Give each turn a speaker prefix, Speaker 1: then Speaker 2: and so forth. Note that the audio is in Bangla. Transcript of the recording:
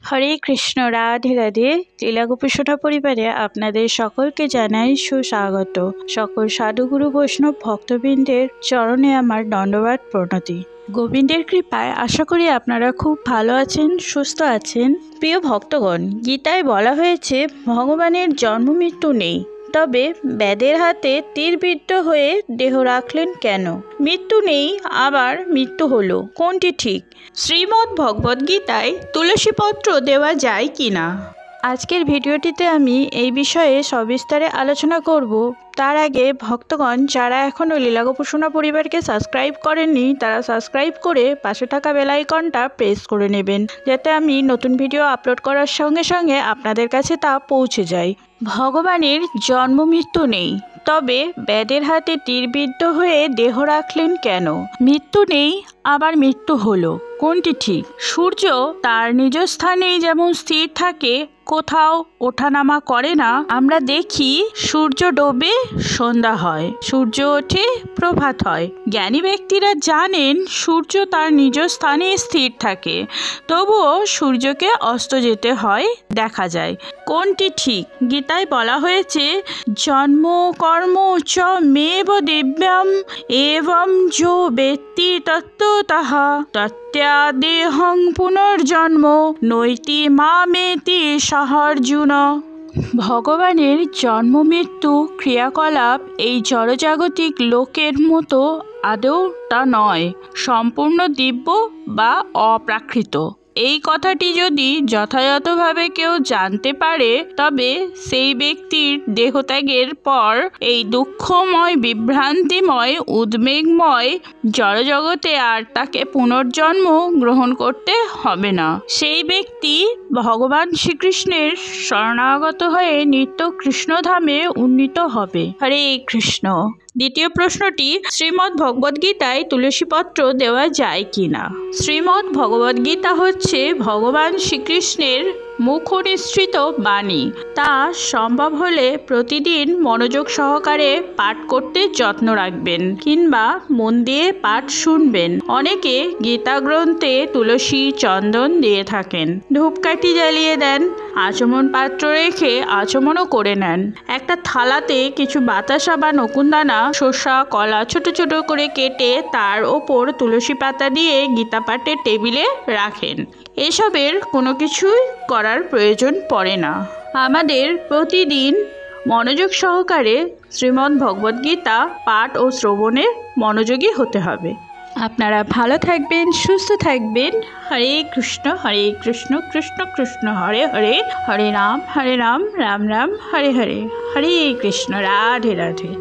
Speaker 1: হরে কৃষ্ণ, রাধে রাধে। লীলা গোপীসোনা পরিবারে আপনাদের সকলকে জানাই সুস্বাগত। সকল সাধুগুরু বৈষ্ণব ভক্তবৃন্দের চরণে আমার দণ্ডবাদ প্রণতি। গোবিন্দের কৃপায় আশা করি আপনারা খুব ভালো আছেন, সুস্থ আছেন। প্রিয় ভক্তগণ, গীতায় বলা হয়েছে ভগবানের জন্ম মৃত্যু নেই, তবে বেদের হাতে তীরবিদ্ধ হয়ে দেহ রাখলেন কেন? মৃত্যু নেই, আবার মৃত্যু হলো, কোনটি ঠিক? শ্রীমদ্ ভগবদ গীতায় তুলসীপত্র দেওয়া যায় কি না? আজকের ভিডিওটিতে আমি এই বিষয়ে সবিস্তারে আলোচনা করব। তার আগে ভক্তগণ যারা এখনও লীলা গোপীসোনা পরিবারকে সাবস্ক্রাইব করেননি, তারা সাবস্ক্রাইব করে পাশে থাকা বেল আইকনটা প্রেস করে নেবেন, যাতে আমি নতুন ভিডিও আপলোড করার সঙ্গে সঙ্গে আপনাদের কাছে তা পৌঁছে যায়। ভগবানের জন্ম মৃত্যু নেই, তবে বেদের হাতে তীরবিদ্ধ হয়ে দেহ রাখলেন কেন? মৃত্যু নেই, আবার মৃত্যু হলো, কোনটি ঠিক? সূর্য তার নিজ স্থানেই যেমন স্থির থাকে, কোথাও ওঠানামা করে না। আমরা দেখি সূর্য ডোবে, সন্ধ্যা হয়, সূর্য ওঠে, প্রভাত হয়। জ্ঞানী ব্যক্তিরা জানেন সূর্য তার নিজ স্থানে স্থির থাকে, তবুও সূর্যকে অস্ত যেতে হয়, দেখা যায়। কোনটি ঠিক? গীতায় বলা হয়েছে জন্ম কর্ম চ মেব দিব্যম এবং যো বেত্তি তত্ত্বতঃ তত্যাদেহং পুনর্জন্ম নৈতি মামেতি সহার্জুন। ভগবানের জন্ম মৃত্যু ক্রিয়াকলাপ এই জড়জাগতিক লোকের মতো আদৌ তা নয়, সম্পূর্ণ দিব্য বা অপ্রাকৃত। এই কথাটি যদি যথাযথভাবে কেউ জানতে পারে, তবে সেই ব্যক্তির দেহত্যাগের পর এই দুঃখময়, বিভ্রান্তিময়, উদ্বেগময় জড়জগতে আর তাকে পুনর্জন্ম গ্রহণ করতে হবে না। সেই ব্যক্তি ভগবান শ্রীকৃষ্ণের শরণাগত হয়ে নিত্য কৃষ্ণধামে উন্নীত হবে। হরে কৃষ্ণ। দ্বিতীয় প্রশ্নটি, শ্রীমদ্ ভগবদ গীতায় তুলসীপত্র দেওয়া যায় কি না? শ্রীমদ্ ভগবদ গীতা হচ্ছে ভগবান শ্রীকৃষ্ণের মুখনিসৃত বাণী। তা সম্ভব হলে প্রতিদিন মনোযোগ সহকারে পাঠ করতে যত্ন রাখবেন, কিংবা মন দিয়ে পাঠ শুনবেন। অনেকে গীতা গ্রন্থে তুলসী চন্দন দিয়ে থাকেন, ধূপকাঠি জ্বালিয়ে দেন, আচমন পাত্র রেখে আচমনও করে নেন। একটা থালাতে কিছু বাতাসা বা নকুনদানা, শসা, কলা ছোট ছোট করে কেটে তার ওপর তুলসী পাতা দিয়ে গীতা পাঠের টেবিলে রাখেন। এসবের কোনো কিছুই করার প্রয়োজন পড়ে না। আমাদের প্রতিদিন মনোযোগ সহকারে শ্রীমদ্ ভগবদ গীতা পাঠ ও শ্রবণে মনোযোগী হতে হবে। আপনারা ভালো থাকবেন, সুস্থ থাকবেন। হরে কৃষ্ণ কৃষ্ণ কৃষ্ণ হরে হরে, হরে রাম রাম রাম হরে হরে। হরে কৃষ্ণ, রাধে রাধে।